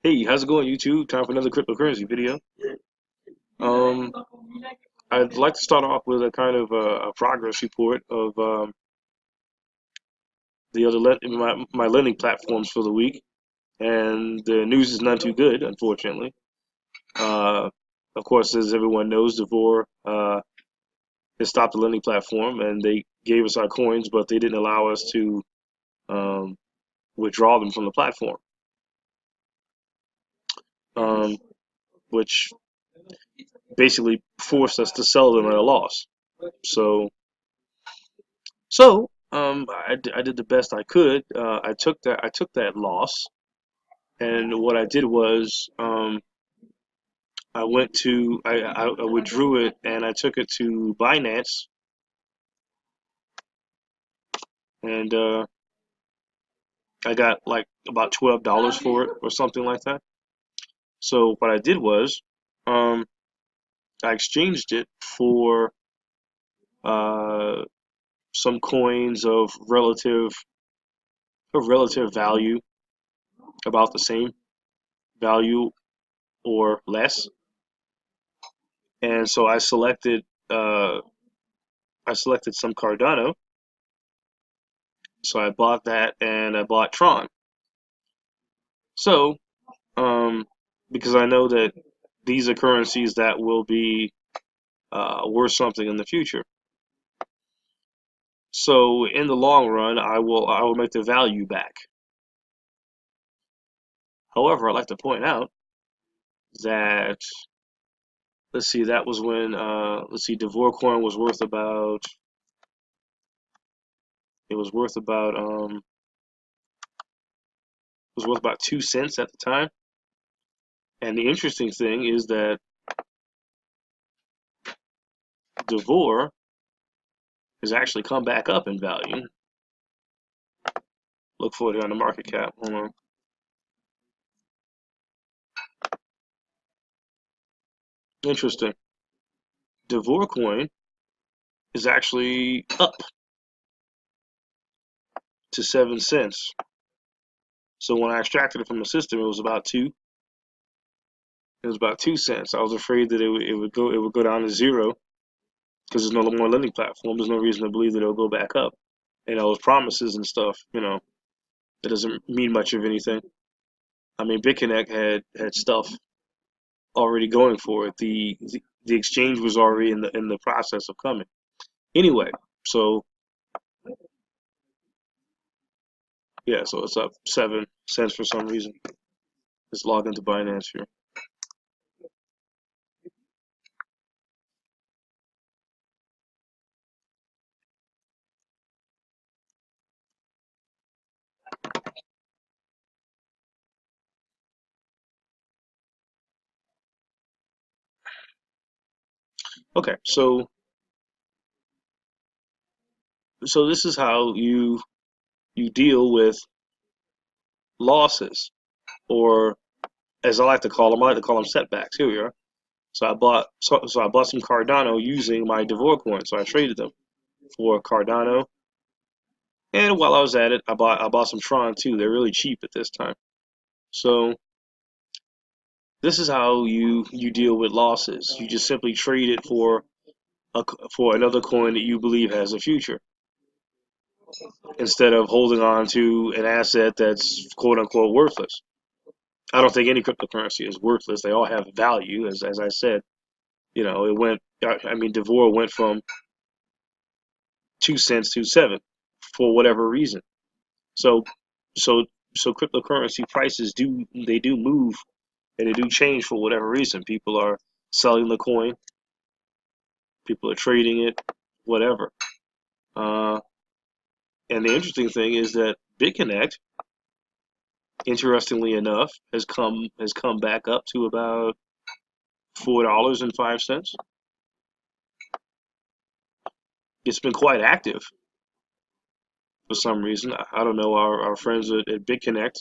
Hey, how's it going, YouTube? Time for another cryptocurrency video. Um, I'd like to start off with a kind of a progress report of the other my lending platforms for the week, and the news is none too good, unfortunately. Uh, of course, as everyone knows, Davor has stopped the lending platform, and they gave us our coins, but they didn't allow us to um, withdraw them from the platform, um, which basically forced us to sell them at a loss. So I did the best I could. I took that loss, and what I did was I withdrew it and I took it to Binance, and I got like about $12 for it or something like that. So what I did was um, I exchanged it for uh, some coins of relative value, about the same value or less. And so I selected some Cardano. So I bought that and I bought Tron. So um, because I know that these are currencies that will be worth something in the future. So in the long run, I will make the value back. However, I'd like to point out that let's see, that was when Davor coin was worth about it was worth about 2 cents at the time. And the interesting thing is that Davor has actually come back up in value. Look for it on the market cap. Hold on. Interesting. Davor coin is actually up to 7 cents. So when I extracted it from the system, it was about two. It was about 2 cents. I was afraid that it would go down to zero because there's no more lending platform. There's no reason to believe that it'll go back up. And all those promises and stuff, it doesn't mean much of anything. I mean, Bitconnect had stuff already going for it. The exchange was already in the process of coming. Anyway, so yeah, so it's up 7 cents for some reason. Let's log into Binance here. Okay, so this is how you deal with losses, or as I like to call them setbacks. Here we are. So I bought some Cardano using my Davor coin. So I traded them for Cardano, and while I was at it, I bought some Tron too. They're really cheap at this time. So this is how you deal with losses. You just simply trade it a, for another coin that you believe has a future, instead of holding on to an asset that's quote unquote worthless. I don't think any cryptocurrency is worthless. They all have value, as I said. It went. I mean, Devore went from 2 cents to seven for whatever reason. So, so, so cryptocurrency prices do move, and they do change for whatever reason. People are selling the coin, people are trading it, whatever. Uh, and the interesting thing is that Bitconnect, interestingly enough, has come back up to about $4.05. It's been quite active for some reason. I don't know. Our friends at Bitconnect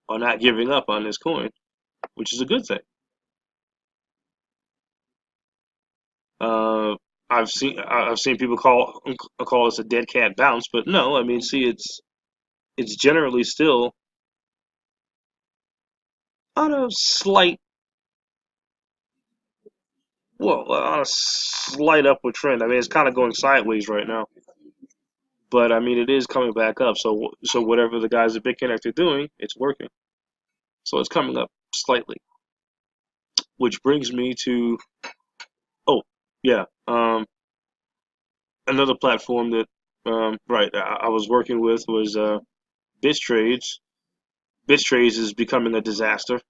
are not giving up on this coin, which is a good thing. Uh, I've seen people call this a dead cat bounce, but no. I mean, see, it's generally still on a slight, well, on a slight upward trend. I mean, it's kind of going sideways right now, but I mean, it is coming back up. So whatever the guys at Bitconnect are doing, it's working. So it's coming up slightly, which brings me to, oh, yeah, another platform that, right, I was working with was BitTrades. BitTrades is becoming a disaster.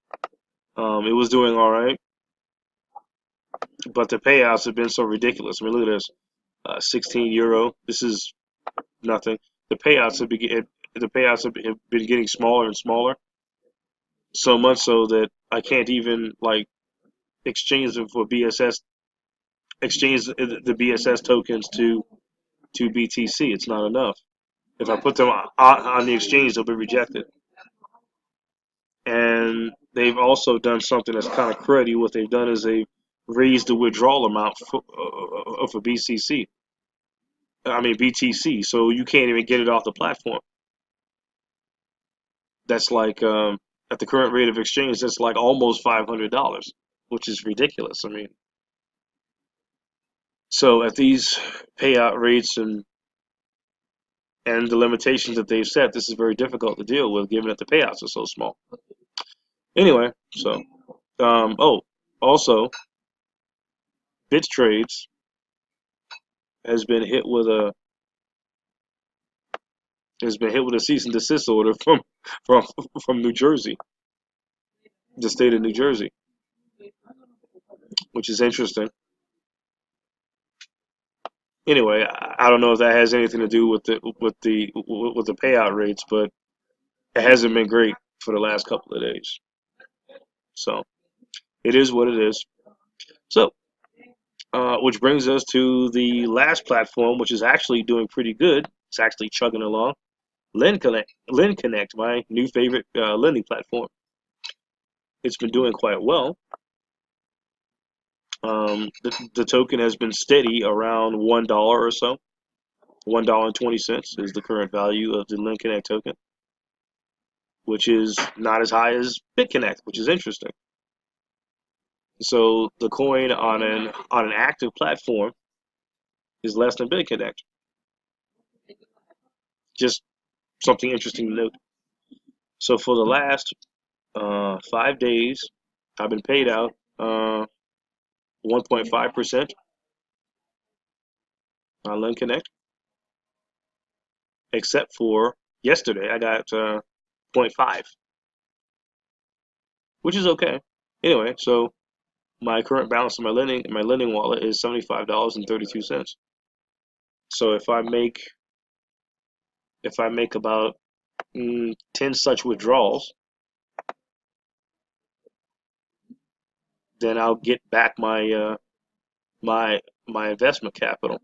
It was doing all right, but the payouts have been so ridiculous. I mean, look at this, 16 euro. This is nothing. The payouts have been getting smaller and smaller, so much so that I can't even like exchange them for BSS. Exchange the BSS tokens to BTC. It's not enough. If I put them on the exchange, they'll be rejected. And they've also done something that's kind of cruddy. What they've done is they've raised the withdrawal amount for BCC. I mean BTC, so you can't even get it off the platform. That's like at the current rate of exchange, that's like almost $500, which is ridiculous. I mean, so at these payout rates and the limitations that they've set, this is very difficult to deal with, given that the payouts are so small. Anyway, so also BitTrades has been hit with a cease and desist order from from New Jersey, the state of New Jersey, which is interesting. Anyway, I don't know if that has anything to do with the payout rates, but it hasn't been great for the last couple of days. So it is what it is. So, which brings us to the last platform, which is actually doing pretty good. It's actually chugging along. Lendconnect, my new favorite lending platform. It's been doing quite well. The token has been steady around $1 or so. $1.20 is the current value of the Lendconnect token, which is not as high as Bitconnect, which is interesting. So the coin on an active platform is less than Bitconnect. Just something interesting to note. So for the last 5 days, I've been paid out 1.5% on Lendconnect, except for yesterday I got 0.5, which is okay. Anyway, so my current balance in my lending wallet is $75.32. So if I make about 10 such withdrawals, then I'll get back my my investment capital.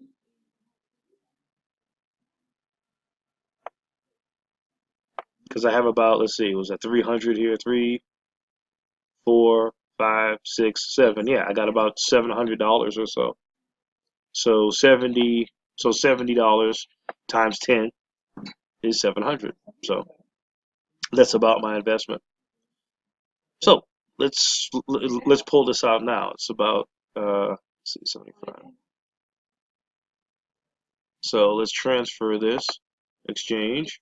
Because I have about, let's see, it was at 300 here, 3, 4, 5, 6, 7. Yeah, I got about $700 or so. So 70 times 10 is 700. So that's about my investment. So let's pull this out now. It's about let's see, 75. So let's transfer this exchange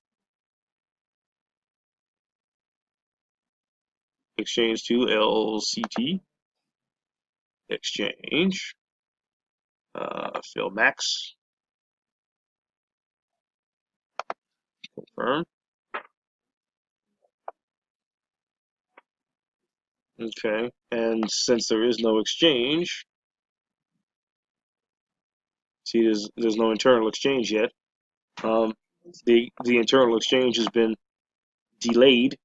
to LCT exchange. Fill max, confirm. Okay, and since there is no exchange, see, there's no internal exchange yet. The internal exchange has been delayed.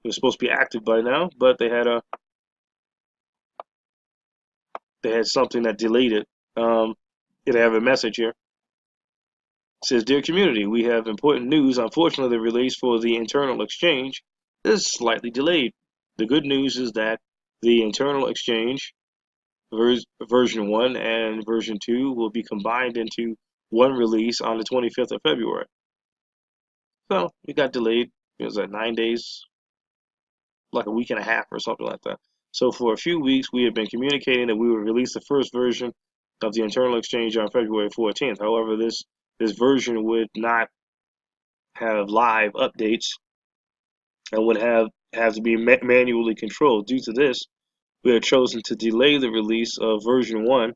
It was supposed to be active by now, but they had something that delayed it. They have a message here. It says, "Dear community, we have important news. Unfortunately, the release for the internal exchange is slightly delayed. The good news is that the internal exchange version 1 and version 2 will be combined into one release on the 25th of February. So it got delayed. It was at 9 days. like a week and a half or something like that. So for a few weeks, we have been communicating that we would release the first version of the internal exchange on February 14th. However, this version would not have live updates and would have to be manually controlled. Due to this, we have chosen to delay the release of version 1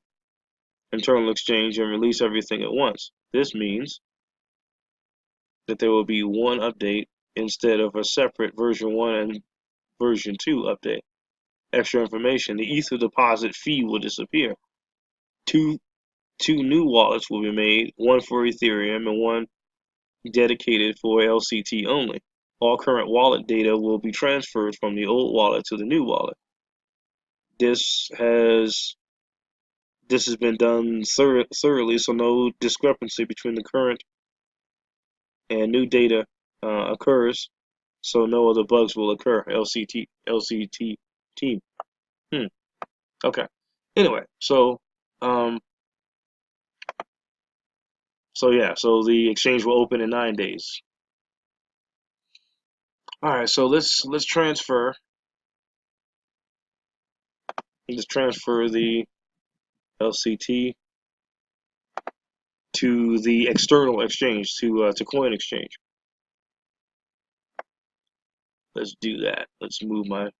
internal exchange and release everything at once. This means that there will be one update instead of a separate version 1 and version 2 update. Extra information: the Ether deposit fee will disappear. Two new wallets will be made, one for Ethereum and one dedicated for LCT only. All current wallet data will be transferred from the old wallet to the new wallet. This has been done thoroughly, so no discrepancy between the current and new data occurs, so no other bugs will occur. LCT team. Okay. Anyway, so yeah, so the exchange will open in 9 days. All right, so let's transfer. Let's transfer the LCT to the external exchange, to Coin Exchange. Let's do that. Let's move my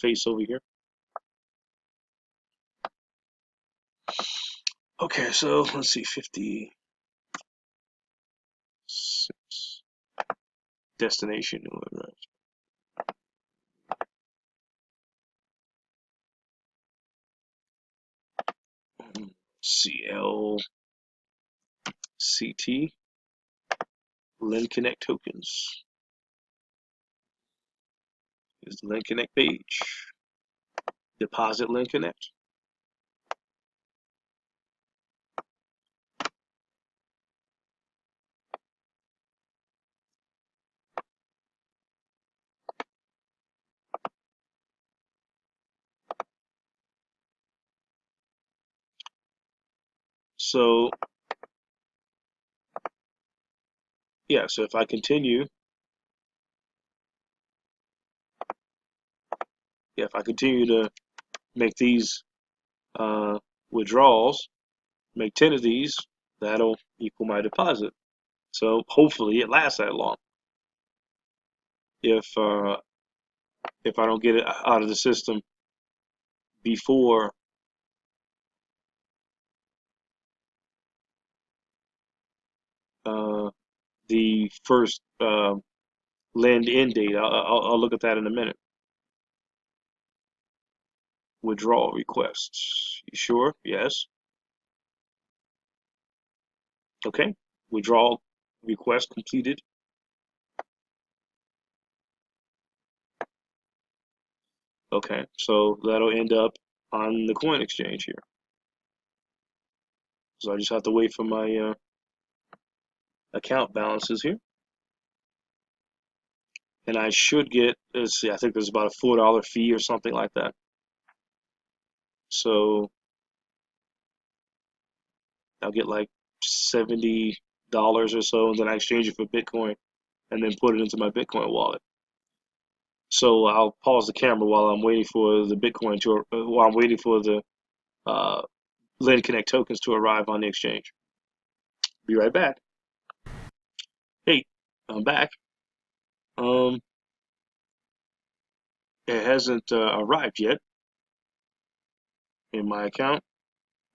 face over here. Okay, so let's see, 56 destination. CLCT Lendconnect tokens. Here's the Lendconnect page. Deposit Lendconnect. So yeah, so if I continue to make these withdrawals, make 10 of these, that'll equal my deposit. So hopefully it lasts that long. If I don't get it out of the system before the first lend end date, I'll look at that in a minute. Withdrawal requests. You sure? Yes. Okay. Withdrawal request completed. Okay, so that'll end up on the coin exchange here. So I just have to wait for my account balances here. And I should get, let's see, I think there's about a $4 fee or something like that. So I'll get like $70 or so, and then I exchange it for Bitcoin and then put it into my Bitcoin wallet. So I'll pause the camera while I'm waiting for the Bitcoin to, while I'm waiting for the Lendconnect tokens to arrive on the exchange. Be right back. Hey, I'm back. It hasn't arrived yet in my account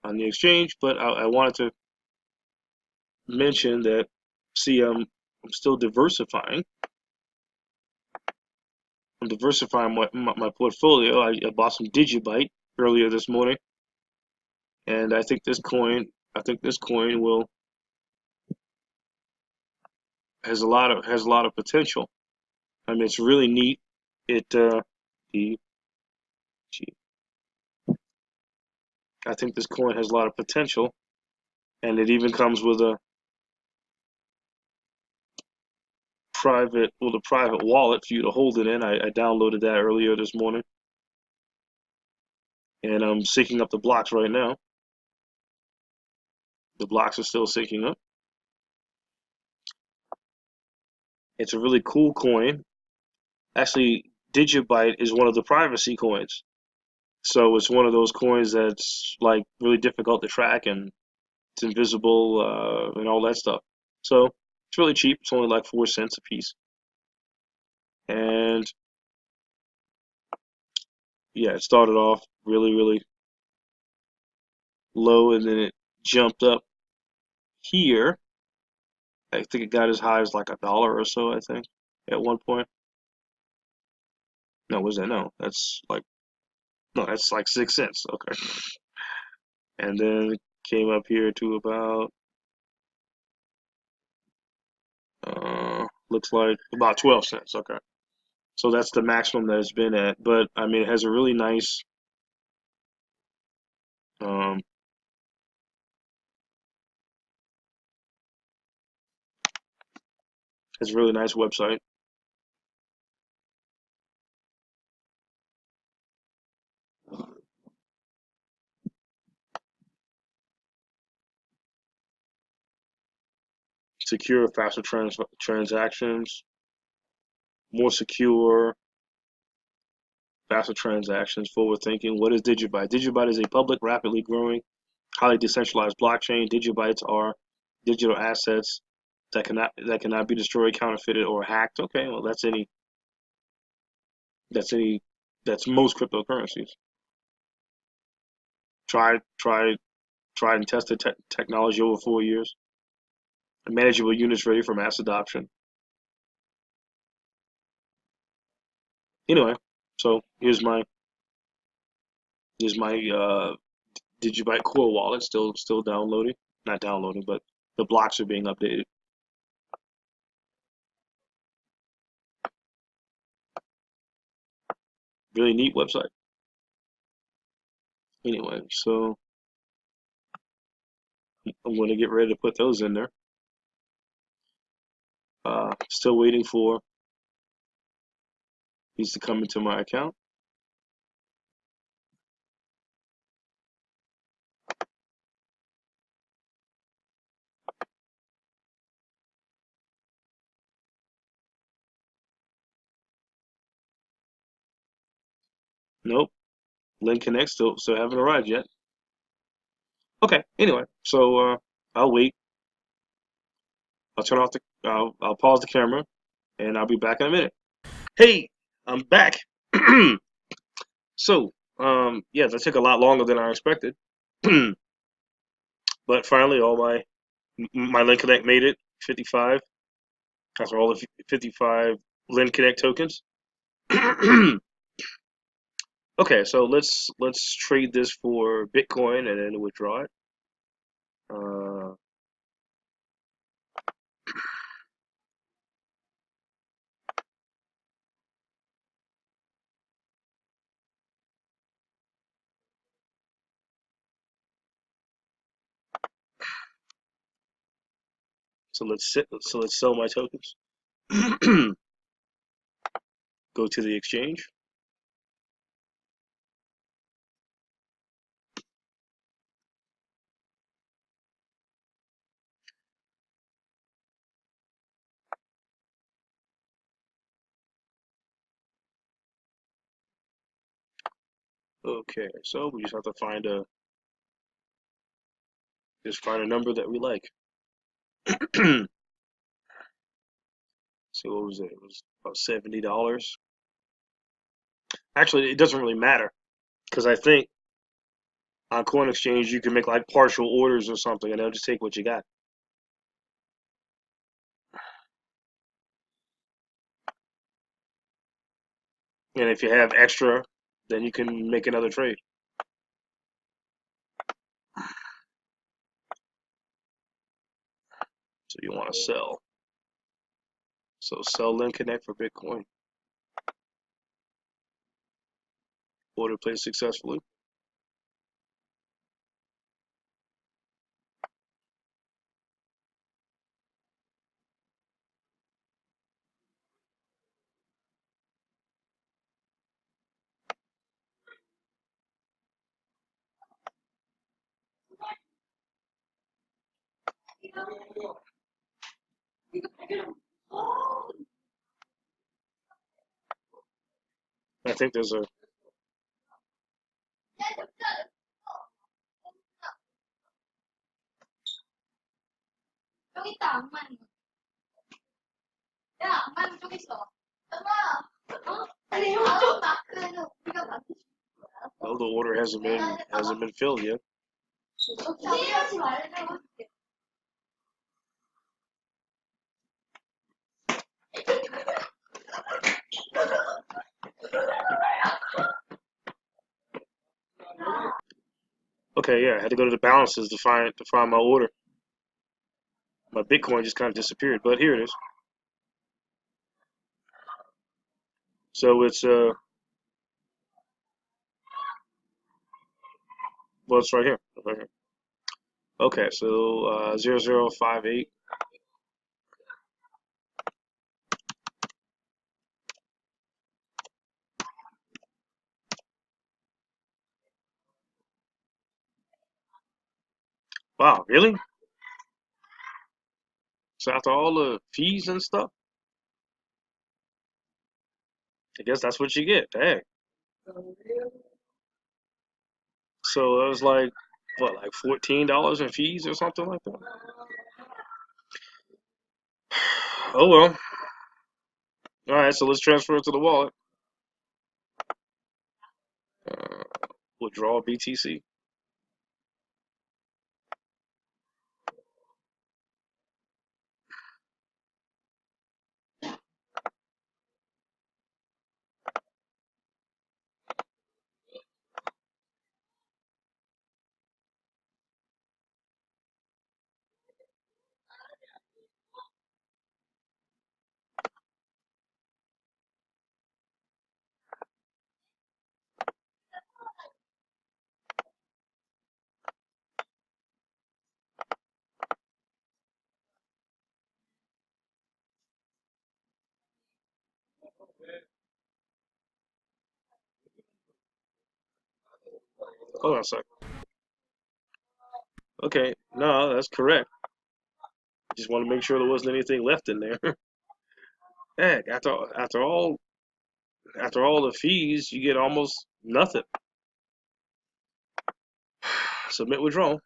on the exchange, but I wanted to mention that, see, I'm still diversifying. I'm diversifying my portfolio. I bought some Digibyte earlier this morning, and I think this coin will has a lot of potential. I mean, it's really neat. I think this coin has a lot of potential, and it even comes with a private wallet for you to hold it in. I downloaded that earlier this morning, and I'm syncing up the blocks right now. The blocks are still syncing up. It's a really cool coin. Actually, Digibyte is one of the privacy coins. So it's one of those coins that's like really difficult to track and it's invisible and all that stuff. So it's really cheap. It's only like 4 cents a piece. And yeah, it started off really, really low and then it jumped up here. I think it got as high as like $1 or so, I think, at one point. No, was that? No, that's like, no, that's like 6 cents. Okay. And then it came up here to about, looks like about 12 cents. Okay. So that's the maximum that it's been at. But I mean, it has a really nice, um, it's a really nice website. Secure, faster transactions, more secure, faster transactions, forward thinking. What is Digibyte? Digibyte is a public, rapidly growing, highly decentralized blockchain. Digibytes are digital assets that cannot be destroyed, counterfeited, or hacked. Okay, well that's any that's most cryptocurrencies. Tried tried and tested technology over 4 years. Manageable units ready for mass adoption. Anyway, so here's my Digibyte core wallet still downloading, not downloading, but the blocks are being updated. Really neat website. Anyway, so I'm going to get ready to put those in there. Still waiting for these to come into my account. Nope, Lendconnect still haven't arrived yet. Okay, anyway, so I'll wait. I'll turn off the. I'll pause the camera, and I'll be back in a minute. Hey, I'm back. So, yeah, that took a lot longer than I expected, but finally, all my Lendconnect made it. 55. That's all the 55 Lendconnect tokens. Okay, so let's trade this for Bitcoin and then withdraw it. Uh, so let's sell my tokens. Go to the exchange. Okay, so we just have to find a number that we like. So what was it? It was about $70. Actually, it doesn't really matter because I think on Coin Exchange you can make like partial orders or something, and they'll just take what you got. And if you have extra, then you can make another trade. So you want to sell. So sell Lendconnect for Bitcoin. Order placed successfully. I think there's a. Well, the order hasn't been filled yet. Okay, yeah, I had to go to the balances to find my order. My Bitcoin just kind of disappeared, but here it is. So it's well, it's right here. Right here. Okay, so 0058. Wow, really? So after all the fees and stuff, I guess that's what you get. Dang. So it was like what, like $14 in fees or something like that. Oh well. All right, so let's transfer it to the wallet. Uh, Withdraw BTC. Hold on a sec. Okay, no, that's correct. Just want to make sure there wasn't anything left in there. Heck, after all the fees, you get almost nothing. Submit withdrawal.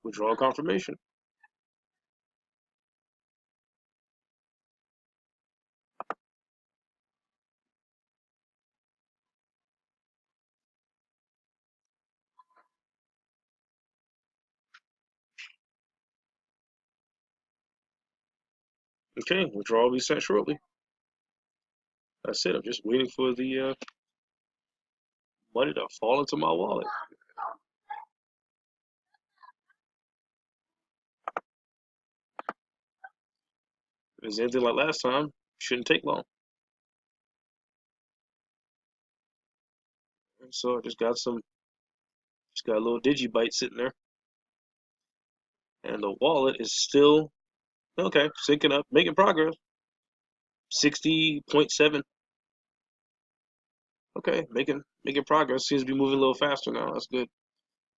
Withdrawal confirmation. Okay, withdrawal will be sent shortly. That's it. I'm just waiting for the money to fall into my wallet. If it's anything like last time, shouldn't take long. So I just got a little Digibyte sitting there, and the wallet is still okay, syncing up, making progress. 60.7. Okay, making progress. Seems to be moving a little faster now. That's good.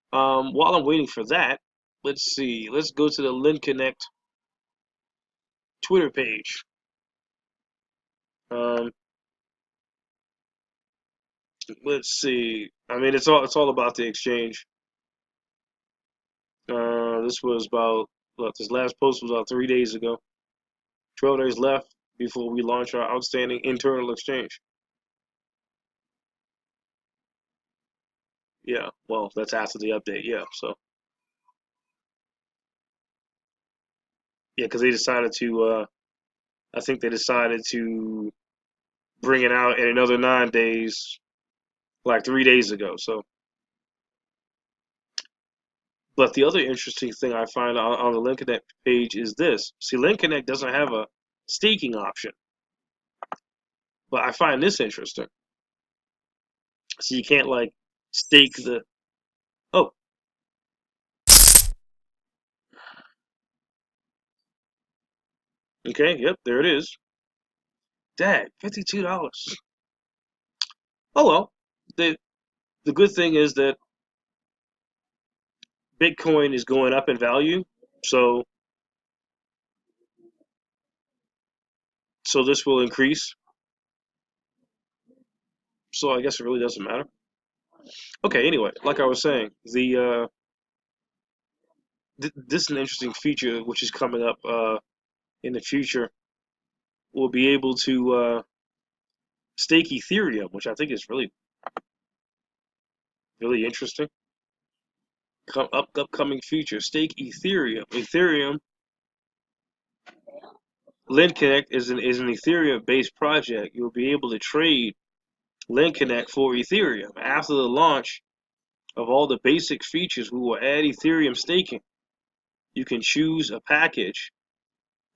While I'm waiting for that, let's see. Let's go to the Lendconnect Twitter page. Um, let's see. I mean, it's all about the exchange. This was about this last post was about 3 days ago. 12 days left before we launch our outstanding internal exchange. Yeah, well, that's after the update. Yeah, so yeah, because they decided to. I think they decided to bring it out in another 9 days, like 3 days ago. So, but the other interesting thing I find on the Lendconnect page is this. See, Lendconnect doesn't have staking option. But I find this interesting. So you can't like stake the. Oh, okay, yep, there it is. Dang, $52. Oh well. The good thing is that Bitcoin is going up in value, so this will increase. So I guess it really doesn't matter. Okay, anyway, like I was saying, this is an interesting feature which is coming up in the future. We'll be able to stake Ethereum, which I think is really interesting. Upcoming future, stake Ethereum. Lendconnect is an Ethereum-based project. You'll be able to trade Lendconnect for Ethereum. After the launch of all the basic features, we will add Ethereum staking. You can choose a package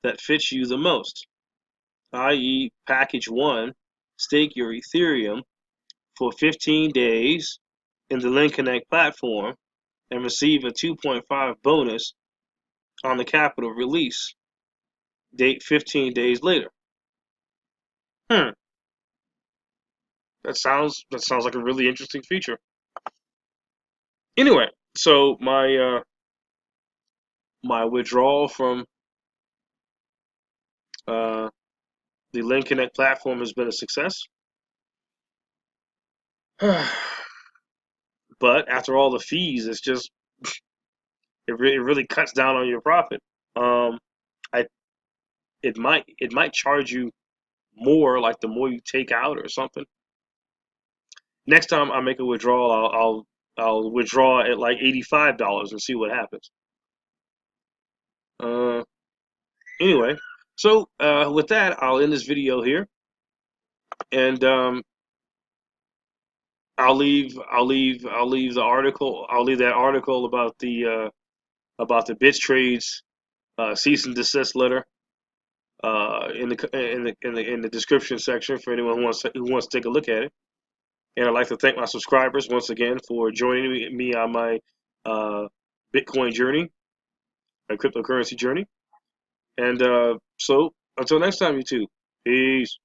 that fits you the most, i.e., package 1, stake your Ethereum for 15 days in the Lendconnect platform and receive a 2.5 bonus on the capital release date 15 days later. Hmm, that sounds like a really interesting feature. Anyway, so my withdrawal from uh, the Lendconnect platform has been a success. But after all the fees, it's just it really cuts down on your profit. Um, I it might charge you more, like the more you take out or something. Next time I make a withdrawal, I'll withdraw at like $85 and see what happens. Uh, anyway, so with that, I'll end this video here, and I'll leave the article. I'll leave that article about the BitTrade's cease and desist letter in the description section for anyone who wants to take a look at it. And I'd like to thank my subscribers once again for joining me on my uh, Bitcoin journey, my cryptocurrency journey. And so until next time, you two, peace.